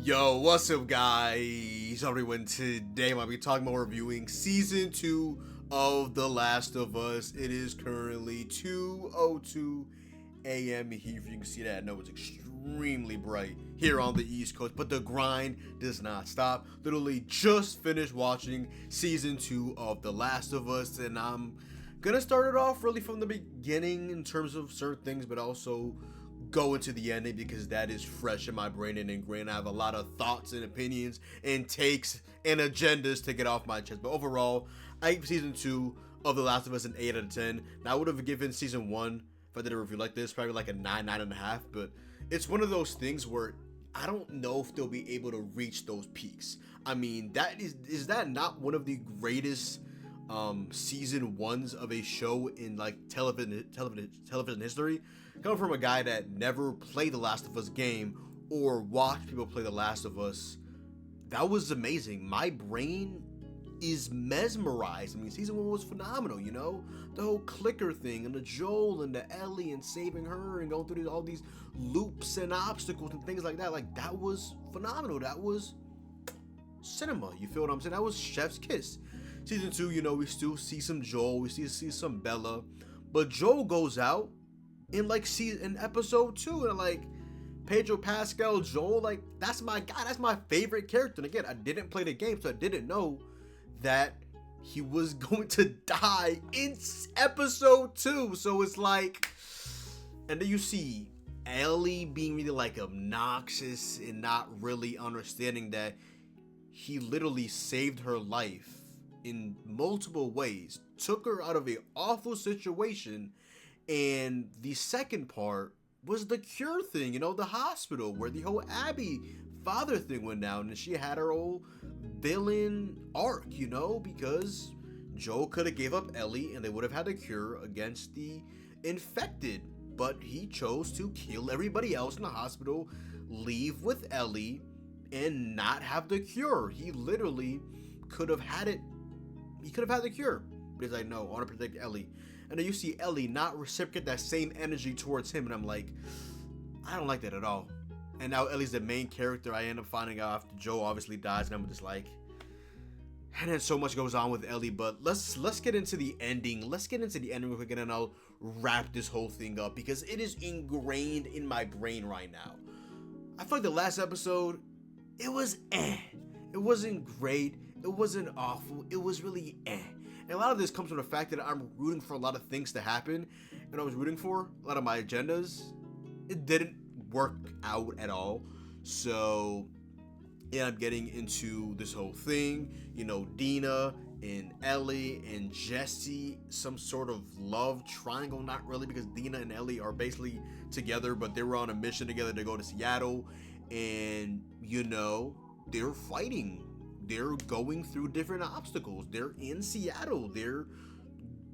Yo, what's up, guys? Everyone, today I'm going to be talking about reviewing Season 2 of The Last of Us. It is currently 2:02 a.m. here. If you can see that, I know it's extremely bright here on the East Coast, but the grind does not stop. Literally just finished watching Season 2 of The Last of Us, and I'm going to start it off really from the beginning in terms of certain things, but also go into the ending because that is fresh in my brain and ingrained. I have a lot of thoughts and opinions and takes and agendas to get off my chest. But overall, I give Season 2 of The Last of Us an 8 out of 10. Now, I would have given Season 1, if I did a review like this, probably like a 9, 9.5. But it's one of those things where I don't know if they'll be able to reach those peaks. I mean, that is that not one of the greatest season ones of a show in like television history? Coming from a guy that never played the Last of Us game or watched people play the Last of Us, that was amazing. My brain is mesmerized. I mean, season 1 was phenomenal, you know? The whole clicker thing and the Joel and the Ellie and saving her and going through all these loops and obstacles and things like that. Like, that was phenomenal. That was cinema. You feel what I'm saying? That was chef's kiss. Season 2, you know, we still see some Joel. We see some Bella. But Joel goes out in like in episode 2, and like Pedro Pascal Joel, like that's my guy, that's my favorite character. And again, I didn't play the game, so I didn't know that he was going to die in episode 2. So it's like, and then you see Ellie being really like obnoxious and not really understanding that he literally saved her life in multiple ways, took her out of an awful situation. And the second part was the cure thing, you know, the hospital where the whole Abby father thing went down, and she had her old villain arc, you know, because Joel could have gave up Ellie and they would have had a cure against the infected, but he chose to kill everybody else in the hospital, leave with Ellie, and not have the cure. He literally could have had it. He could have had the cure, but he's like, no, I want to protect Ellie. And then you see Ellie not reciprocate that same energy towards him, and I'm like, I don't like that at all. And now Ellie's the main character. I end up finding out after Joe obviously dies, and I'm just like, and then so much goes on with Ellie. But let's get into the ending. Let's get into the ending real quick, and then I'll wrap this whole thing up because it is ingrained in my brain right now. I feel like the last episode, it was It wasn't great. It wasn't awful. It was really And a lot of this comes from the fact that I'm rooting for a lot of things to happen, and I was rooting for a lot of my agendas. It didn't work out at all. So yeah, I'm getting into this whole thing, you know, Dina and Ellie and Jesse, some sort of love triangle. Not really, because Dina and Ellie are basically together, but they were on a mission together to go to Seattle, and you know, they're fighting. They're going through different obstacles. They're in Seattle. There's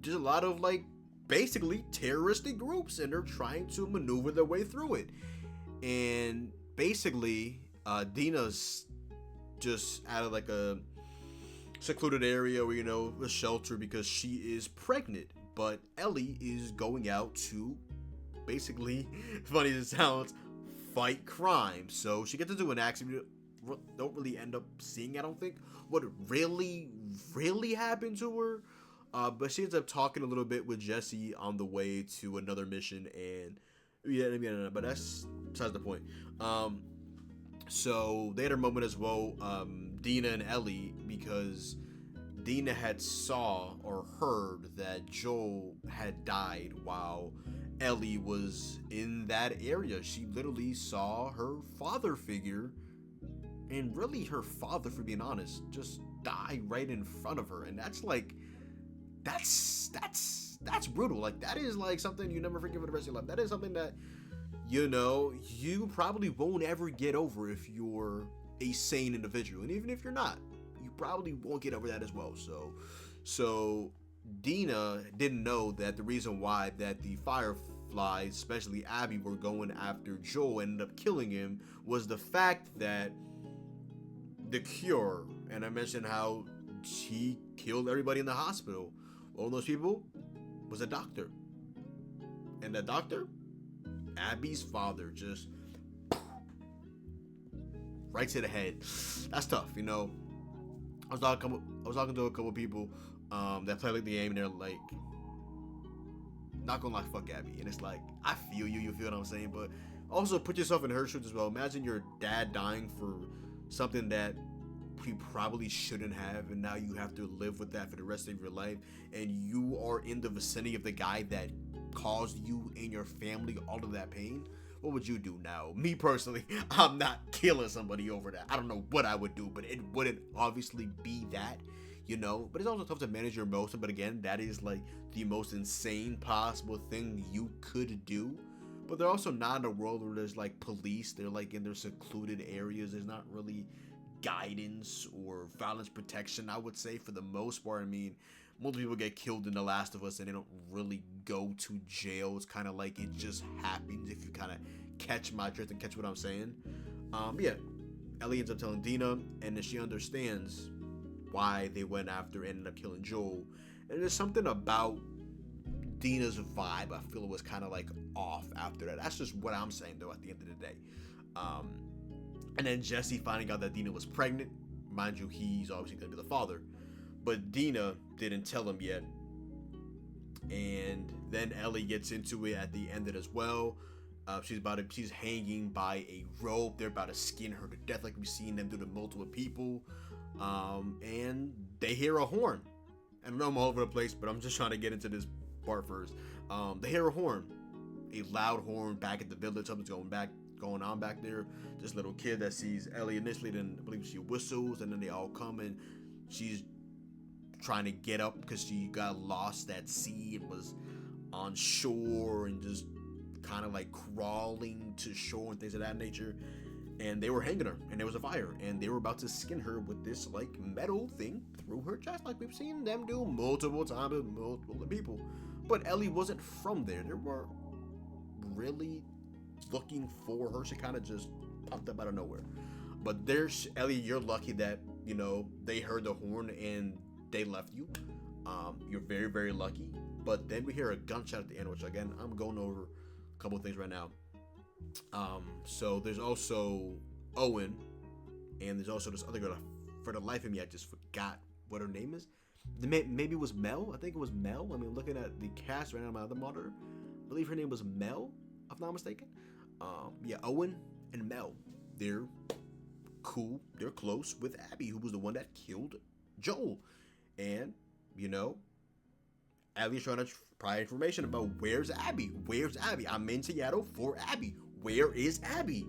a lot of like basically terroristic groups, and they're trying to maneuver their way through it. And basically, Dina's just out of like a secluded area where, you know, a shelter because she is pregnant. But Ellie is going out to basically, funny as it sounds, fight crime. So she gets into an accident. Don't really end up seeing, I don't think, what really happened to her. But she ends up talking a little bit with Jesse on the way to another mission, and yeah, but that's besides the point. So they had a moment as well, Dina and Ellie, because Dina had saw or heard that Joel had died while Ellie was in that area. She literally saw her father figure, and really her father, for being honest, just die right in front of her. And that's like, that's brutal. Like, that is like something you never forget for the rest of your life. That is something that, you know, you probably won't ever get over if you're a sane individual. And even if you're not, you probably won't get over that as well. So Dina didn't know that the reason why that the Fireflies, especially Abby, were going after Joel, ended up killing him, was the fact that the cure, and I mentioned how he killed everybody in the hospital. One of those people was a doctor, and the doctor, Abby's father, just right to the head. That's tough, you know. I was talking to a couple people that play like the game, and they're like, not gonna lie, fuck Abby. And it's like, I feel you, you feel what I'm saying, but also put yourself in her shoes as well. Imagine your dad dying for something that he probably shouldn't have, and now you have to live with that for the rest of your life, and you are in the vicinity of the guy that caused you and your family all of that pain. What would you do now? Me personally, I'm not killing somebody over that. I don't know what I would do, but it wouldn't obviously be that, you know. But it's also tough to manage your emotion. But again, that is like the most insane possible thing you could do. But they're also not in a world where there's like police. They're like in their secluded areas. There's not really guidance or violence protection, I would say, for the most part. I mean, most people get killed in The Last of Us and they don't really go to jail. It's kind of like it just happens, if you kind of catch my drift and catch what I'm saying. Yeah, Ellie ends up telling Dina, and then she understands why they went after and ended up killing Joel. And there's something about Dina's vibe I feel it was kind of like off after that. That's just what I'm saying though at the end of the day. And then Jesse finding out that Dina was pregnant. Mind you, he's obviously going to be the father. But Dina didn't tell him yet. And then Ellie gets into it at the end of it as well. She's hanging by a rope. They're about to skin her to death, like we've seen them do to multiple people. And they hear a horn. I know I'm all over the place, but I'm just trying to get into this part first. They hear a horn, a loud horn back at the village. Something's going on back there. This little kid that sees Ellie initially, then I believe she whistles, and then they all come, and she's trying to get up because she got lost at sea and was on shore and just kind of like crawling to shore and things of that nature. And they were hanging her, and there was a fire, and they were about to skin her with this like metal thing through her chest, like we've seen them do multiple times with multiple people. But Ellie wasn't from there. They were really looking for her. She kind of just popped up out of nowhere. But there's Ellie. You're lucky that, you know, they heard the horn and they left you. You're very, very lucky. But then we hear a gunshot at the end, which again, I'm going over a couple of things right now. So there's also Owen, and there's also this other girl. For the life of me, I just forgot what her name is. Maybe it was Mel. I think it was Mel. I mean, looking at the cast right now on my other monitor, I believe her name was Mel, if I'm not mistaken. Yeah, Owen and Mel. They're cool. They're close with Abby, who was the one that killed Joel. And, you know, Abby's trying to provide information about where's Abby? Where's Abby? I'm in Seattle for Abby. Where is Abby?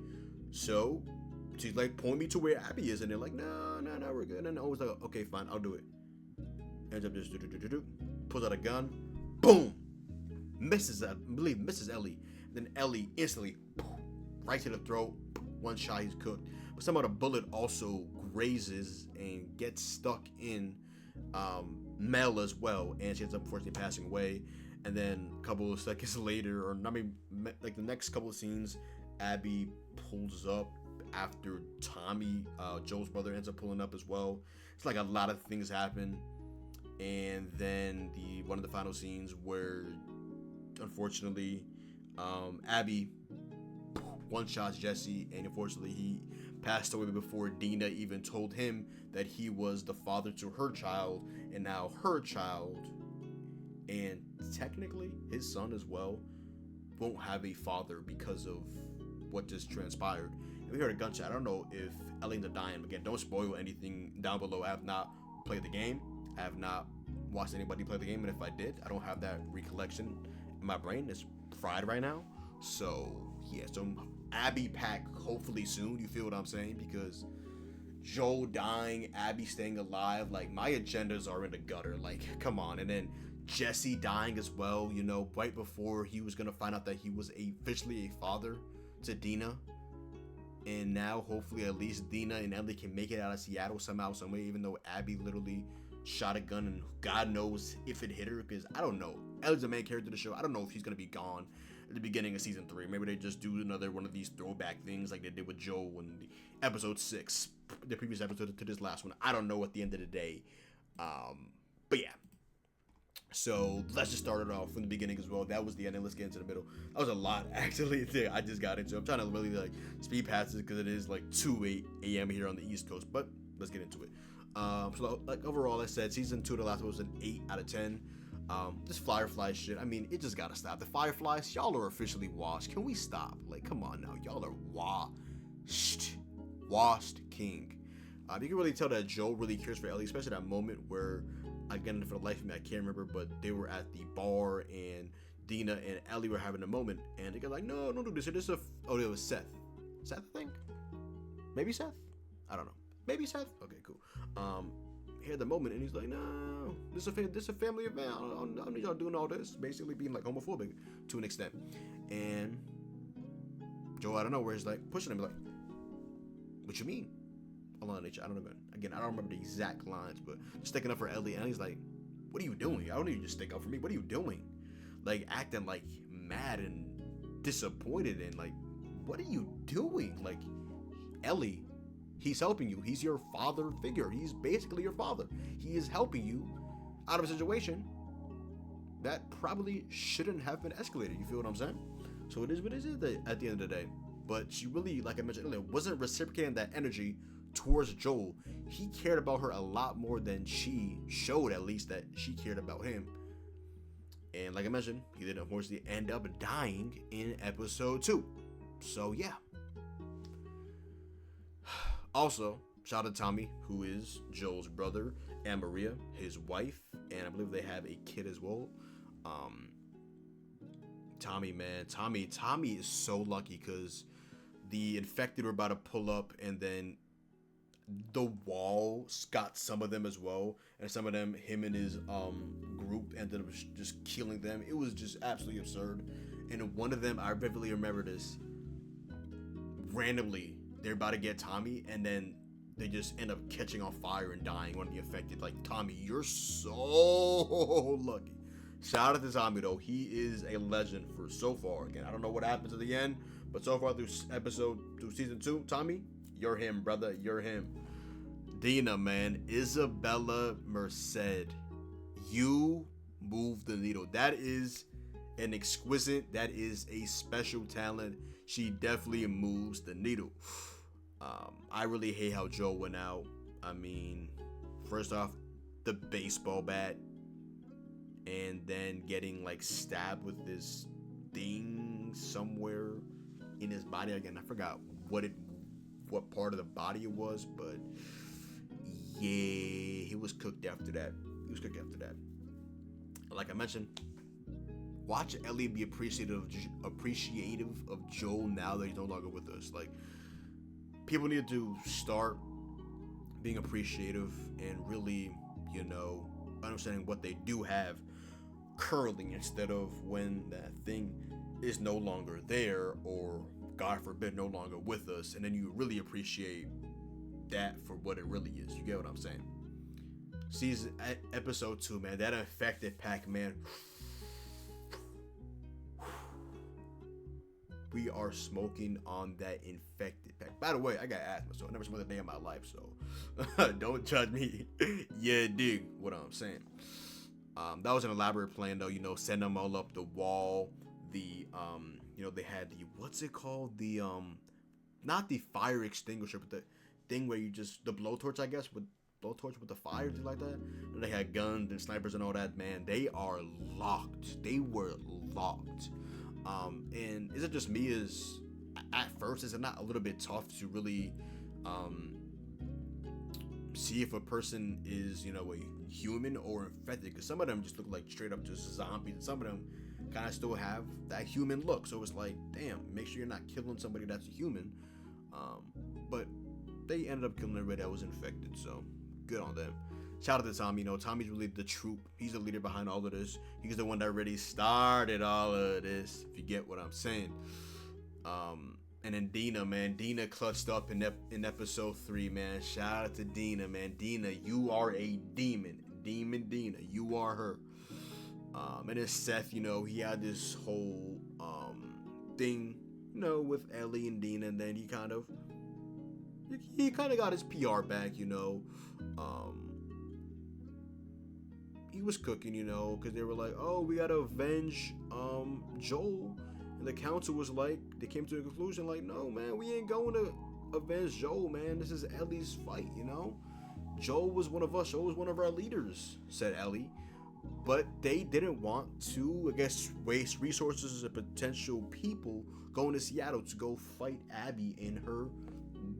So she's like, point me to where Abby is. And they're like, no, we're good. And I was like, okay, fine, I'll do it. Ends up just pulls out a gun. Boom! Misses Ellie. Then Ellie instantly, right to the throat. One shot, he's cooked. But somehow the bullet also grazes and gets stuck in Mel as well, and she ends up unfortunately passing away. And then a couple of seconds later, or I mean, like the next couple of scenes, Abby pulls up after Tommy, Joel's brother, ends up pulling up as well. It's like a lot of things happen, and then one of the final scenes where, unfortunately, Abby one-shots Jesse, and unfortunately he passed away before Dina even told him that he was the father to her child, and now her child, and technically his son as well, won't have a father because of what just transpired. And we heard a gunshot. I don't know if Ellie's dying. Again, don't spoil anything down below. I have not played the game. I have not watched anybody play the game, and if I did, I don't have that recollection in my brain. It's fried right now. So yeah, so Abby pack hopefully soon. You feel what I'm saying? Because Joel dying, Abby staying alive, like my agendas are in the gutter. Like, come on. And then Jesse dying as well, you know, right before he was gonna find out that he was officially a father to Dina. And now hopefully at least Dina and Ellie can make it out of Seattle somehow, some way, even though Abby literally shot a gun and God knows if it hit her, because I don't know. Ellie's the main character of the show. I don't know if he's gonna be gone at the beginning of season 3. Maybe they just do another one of these throwback things like they did with Joel in the episode 6, the previous episode to this last one. I don't know at the end of the day. But yeah. So let's just start it off from the beginning as well. That was the ending. Let's get into the middle. That was a lot actually. I just got into. I'm trying to really like speed past it because it is like 2 a.m. here on the East Coast. But let's get into it. So like overall, I said season 2 of The Last of Us was an 8 out of 10. This Firefly shit. I mean, it just gotta stop. The Fireflies, y'all are officially washed. Can we stop? Like, come on now, y'all are washed king. You can really tell that Joel really cares for Ellie, especially that moment where, again, for the life of me, I can't remember, but they were at the bar and Dina and Ellie were having a moment, and they got like, no, don't do this. This is oh, it was Seth. Seth, I think. Maybe Seth. I don't know. Maybe Seth. Okay, cool. He had the moment, and he's like, no, this is a family event. I don't need y'all doing all this. Basically, being like homophobic to an extent, and Joel out of nowhere is like pushing him, like, what you mean? Along nature, I don't know. Again, I don't remember the exact lines, but sticking up for Ellie, and he's like, "What are you doing? I don't need you to stick up for me. What are you doing?" Like acting like mad and disappointed, and like, "What are you doing?" Like, Ellie, he's helping you. He's your father figure. He's basically your father. He is helping you out of a situation that probably shouldn't have been escalated. You feel what I'm saying? So it is what it is at the end of the day. But she really, like I mentioned earlier, wasn't reciprocating that energy towards Joel. He cared about her a lot more than she showed, at least, that she cared about him. And like I mentioned, he did unfortunately end up dying in episode 2. So yeah. Also, shout out to Tommy, who is Joel's brother, and Maria, his wife, and I believe they have a kid as well. Tommy, man, Tommy is so lucky because the infected were about to pull up, and then the wall got some of them as well, and some of them, him and his group ended up just killing them. It was just absolutely absurd. And one of them, I vividly remember this. Randomly, they're about to get Tommy, and then they just end up catching on fire and dying. One of the affected, like, Tommy, you're so lucky. Shout out to Tommy though. He is a legend for so far. Again, I don't know what happens at the end, but so far through season 2, Tommy, you're him, brother. You're him. Dina, man, Isabella Merced, you move the needle. That is an exquisite. That is a special talent. She definitely moves the needle. I really hate how Joe went out. I mean, first off, the baseball bat, and then getting like stabbed with this thing somewhere in his body. Again, I forgot what part of the body it was, but yeah, he was cooked after that. Like I mentioned, watch Ellie be appreciative of Joel now that he's no longer with us. Like, people need to start being appreciative and really, understanding what they do have currently, instead of when that thing is no longer there, or God forbid no longer with us, and then you really appreciate that for what it really is. You get what I'm saying? Episode 2, man, that infected pack, man. We are smoking on that infected pack. By the way, I got asthma, so I never smoked a day in my life, so don't judge me. Yeah, dig what I'm saying. That was an elaborate plan, though. Send them all up the wall. They had the, what's it called? The not the fire extinguisher, but the thing where you just, the blowtorch, I guess, with blowtorch with the fire, things like that. And they had guns and snipers and all that. Man, they are locked. They were locked. And is it just me? At first, is it not a little bit tough to really see if a person is, a human or infected? Because some of them just look like straight up just zombies, and some of them kind of still have that human look. So it's like, damn, make sure you're not killing somebody that's a human. But they ended up killing everybody that was infected, so good on them. Shout out to Tommy. Tommy's really the troop. He's the leader behind all of this. He's the one that really started all of this, if you get what I'm saying. And then Dina, man. Dina clutched up in episode 3, man. Shout out to Dina, man. Dina, you are a demon. Demon Dina. You are her. And then Seth, he had this whole thing, with Ellie and Dina, and then he kind of got his PR back, he was cooking, because they were like, oh, we gotta avenge Joel, and the council was like, they came to a conclusion like, no, man, we ain't going to avenge Joel, man. This is Ellie's fight. Joel was one of us. Joel was one of our leaders, said Ellie. But they didn't want to, I guess, waste resources and potential people going to Seattle to go fight Abby and her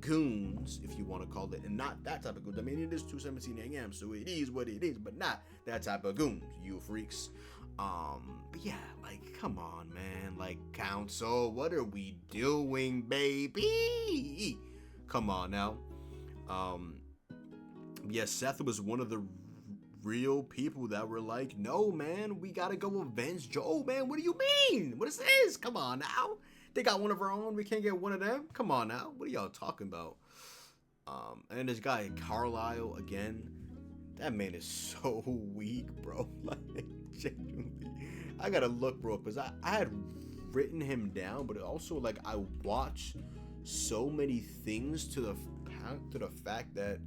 goons, if you want to call it, and not that type of goons. I mean, it is 2:17 a.m., so it is what it is, but not that type of goons, you freaks. But yeah, like, come on, man. Like, council, what are we doing, baby? Come on now. Yes, Seth was one of the real people that were like, no, man, we gotta go avenge Joel, man. What do you mean? What is this? Come on now. They got one of our own. We can't get one of them. Come on now. What are y'all talking about? And this guy, Carlisle, again, that man is so weak, bro. Like, genuinely. I gotta look, bro, because I had written him down, but also, like, I watched so many things to the fact that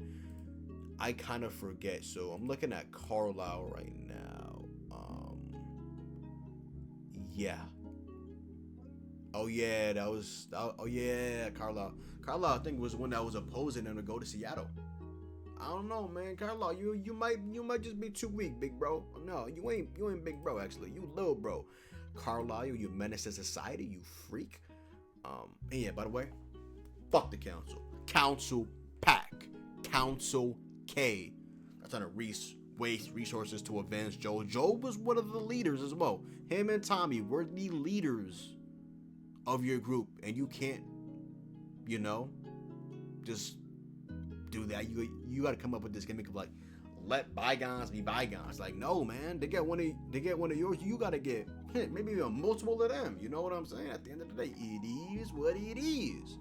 I kind of forget. So I'm looking at Carlisle right now. Yeah. Oh yeah, Carlisle. Carlisle, I think, was the one that was opposing them to go to Seattle. I don't know, man. Carlisle, you might just be too weak, big bro. No, you ain't big bro, actually. You little bro. Carlisle, you menace to society, you freak. And yeah, by the way, fuck the council. Council pack. Council K. That's trying to waste resources to avenge Joel. Joel was one of the leaders as well. Him and Tommy were the leaders of your group, and you can't, just do that. You got to come up with this gimmick of like, let bygones be bygones. Like, no, man, they get one of yours. You got to get maybe a multiple of them. You know what I'm saying? At the end of the day, it is what it is.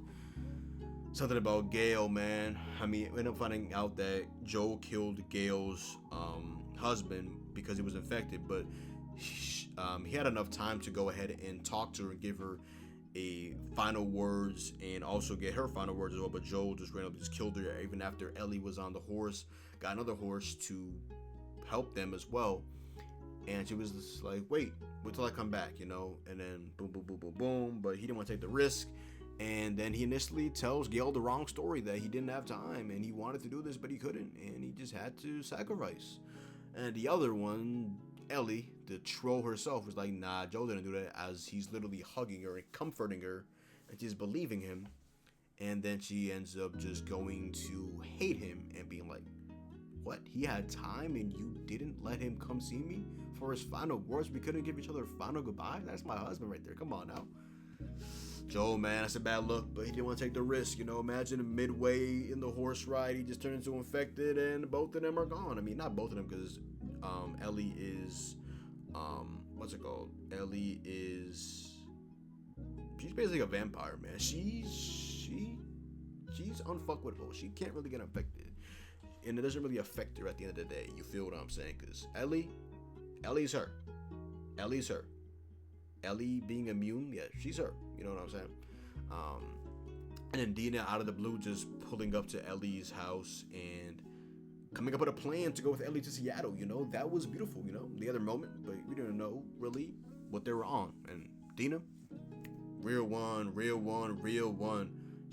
Something about Gail, man. I mean, we ended up finding out that Joel killed Gail's husband because he was infected, but he had enough time to go ahead and talk to her and give her a final words and also get her final words as well. But Joel just randomly just killed her even after Ellie was on the horse, got another horse to help them as well. And she was just like, wait till I come back, and then boom, boom, boom, boom, boom. But he didn't want to take the risk. And then he initially tells Gail the wrong story, that he didn't have time and he wanted to do this, but he couldn't. And he just had to sacrifice. And the other one, Ellie, the troll herself, was like, nah, Joel didn't do that, as he's literally hugging her and comforting her and just believing him. And then she ends up just going to hate him and being like, what? He had time and you didn't let him come see me for his final words? We couldn't give each other a final goodbye? That's my husband right there. Come on now. Joel, man, that's a bad look, but he didn't want to take the risk. Imagine midway in the horse ride, he just turned into infected and both of them are gone. I mean, not both of them, because Ellie is, what's it called? Ellie is, she's basically a vampire, man. She's unfuckwittable. She can't really get infected, and it doesn't really affect her at the end of the day. You feel what I'm saying? Because Ellie's her. Ellie being immune, yeah, she's her. You know what I'm saying? And then Dina, out of the blue, just pulling up to Ellie's house and coming up with a plan to go with Ellie to Seattle. That was beautiful. The other moment, but we didn't know really what they were on. And Dina, real one.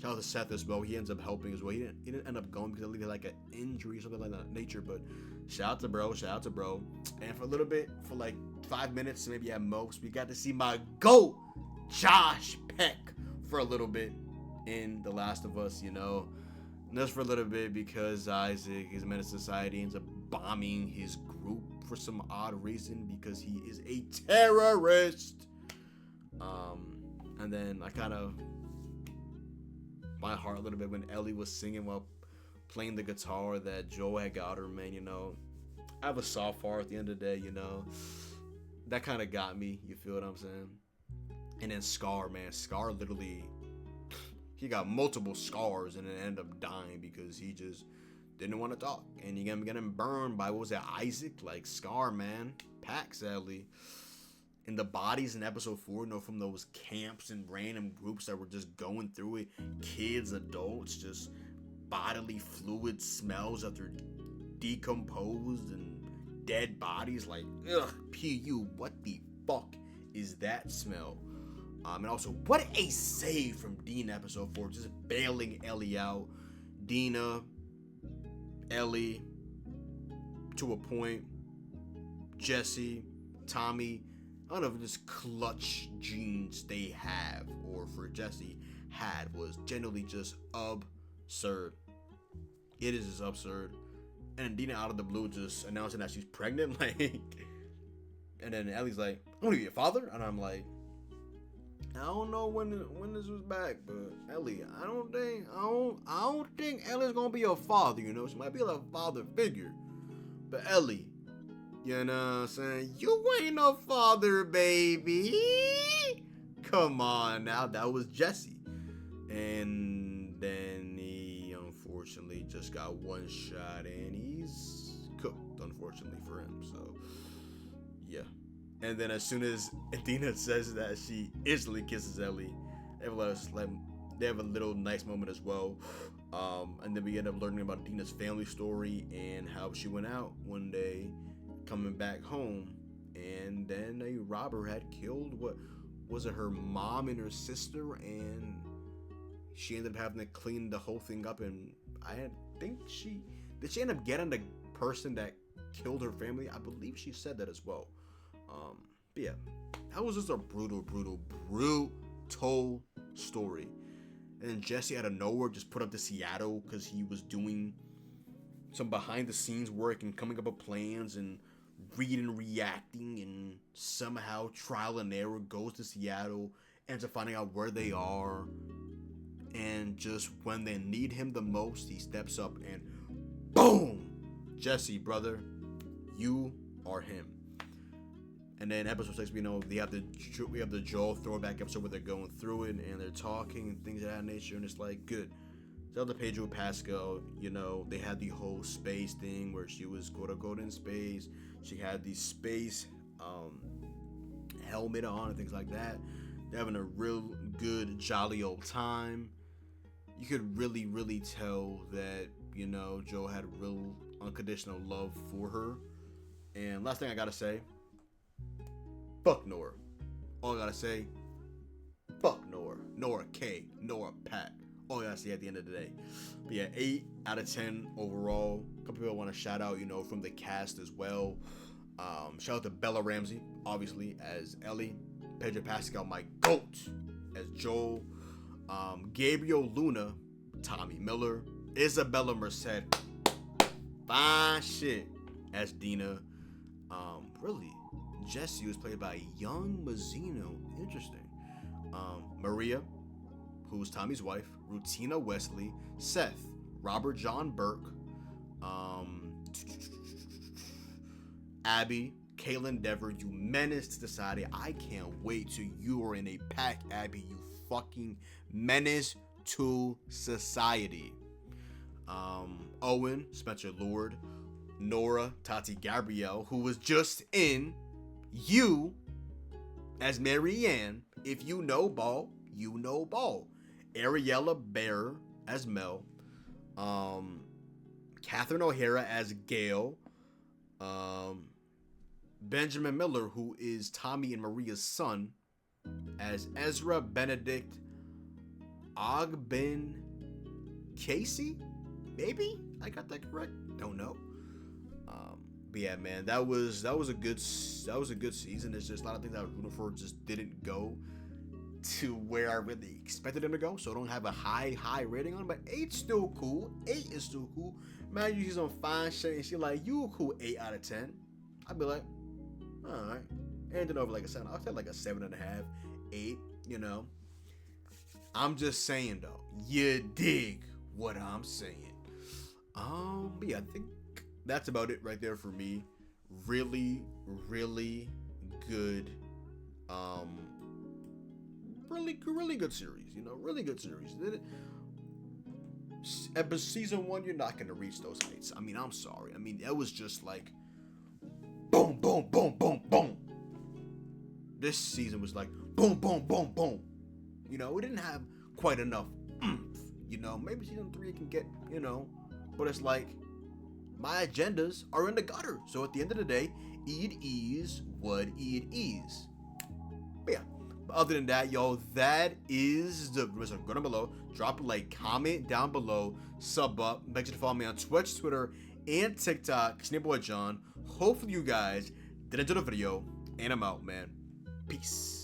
Shout out to Seth as well. He ends up helping as well. He didn't end up going because Ellie had like an injury or something like that nature. But shout out to bro. And for a little bit, for like 5 minutes, maybe at most, we got to see my GOAT, Josh Peck, for a little bit in The Last of Us, just for a little bit, because Isaac, his menace society, ends up bombing his group for some odd reason, because he is a terrorist. And then I kind of, my heart a little bit when Ellie was singing while playing the guitar that Joel had got her, man. I have a soft heart at the end of the day, that kind of got me. You feel what I'm saying? And then Scar, man. Scar literally, he got multiple scars and then ended up dying because he just didn't want to talk. And he ended up getting burned by, what was that, Isaac? Like, Scar, man. Pack, sadly. And the bodies in episode 4, from those camps and random groups that were just going through it. Kids, adults, just bodily fluid smells that they're decomposed and dead bodies. Like, ugh, pu, what the fuck is that smell? And also, what a save from Dina episode 4, just bailing Ellie out. Dina, Ellie, to a point, Jesse, Tommy. I don't know if this clutch genes they have, or for Jesse had, was generally just absurd. It is just absurd. And then Dina out of the blue just announcing that she's pregnant, like, and then Ellie's like, "I'm gonna be your father," and I'm like, I don't know when this was back, but Ellie, I don't think Ellie's gonna be your father. You know, she might be like a father figure, but Ellie, you know what I'm saying? You ain't no father, baby. Come on now, that was Jesse, and then he unfortunately just got one shot, and he's cooked, unfortunately for him. So yeah. And then as soon as Dina says that, she instantly kisses Ellie. They have a little nice moment as well. And then we end up learning about Dina's family story and how she went out one day, coming back home, and then a robber had killed, what was it, her mom and her sister, and she ended up having to clean the whole thing up. And I think did she end up getting the person that killed her family? I believe she said that as well. But yeah, that was just a brutal story. And then Jesse out of nowhere just put up to Seattle because he was doing some behind the scenes work and coming up with plans and reading and reacting, and somehow trial and error goes to Seattle, ends up finding out where they are, and just when they need him the most, he steps up and boom! Jesse, brother, you are him. And then episode 6, we have the Joel throwback episode where they're going through it and they're talking and things of that nature, and it's like, good. Zelda Pedro Pascal, they had the whole space thing where she was quote unquote in space. She had the space helmet on and things like that. They're having a real good, jolly old time. You could really, really tell that, Joel had real unconditional love for her. And last thing I gotta say, fuck Nora. All I gotta say, fuck Nora. Nora K. Nora Pat. All I gotta say at the end of the day. But yeah, 8 out of 10 overall. A couple people want to shout out, from the cast as well. Shout out to Bella Ramsey, obviously, as Ellie. Pedro Pascal, my GOAT, as Joel. Gabriel Luna, Tommy Miller. Isabella Merced, fine shit, as Dina. Really, Jessie was played by young Mazzino. Interesting. Maria, who's Tommy's wife. Rutina Wesley. Seth. Robert John Burke. Abby. Kaylin Dever. You menace to society. I can't wait till you are in a pack, Abby. You fucking menace to society. Owen. Spencer Lord. Nora, Tati Gabrielle, who was just in You as Mary Ann. If you know ball, you know ball. Ariella Bear as Mel. Catherine O'Hara as Gail. Benjamin Miller, who is Tommy and Maria's son, as Ezra Benedict Ogben Casey? Maybe I got that correct. Don't know. But yeah, man, that was a good season. There's just a lot of things I was rooting for just didn't go to where I really expected them to go. So I don't have a high rating on it, but 8's still cool. 8 is still cool. Man, you see some fine shit and she like, you a cool 8 out of 10. I'd be like, alright. Ended over like a 7. I'll say like a 7.5, 8, I'm just saying though. You dig what I'm saying. But yeah, I think that's about it right there for me. Really, really good. Really good series. Really good series. Season 1, you're not gonna reach those heights. I mean, I'm sorry. I mean, it was just like boom, boom, boom, boom, boom. This season was like boom, boom, boom, boom. We didn't have quite enough. Maybe season 3 can get. But it's like my agendas are in the gutter. So at the end of the day, it is what it is. But yeah, other than that, yo, that is the result. Go down below, drop a like, comment down below, sub up, make sure to follow me on Twitch, Twitter, and TikTok. It's your boy John. Hopefully you guys did enjoy the video, and I'm out, man. Peace.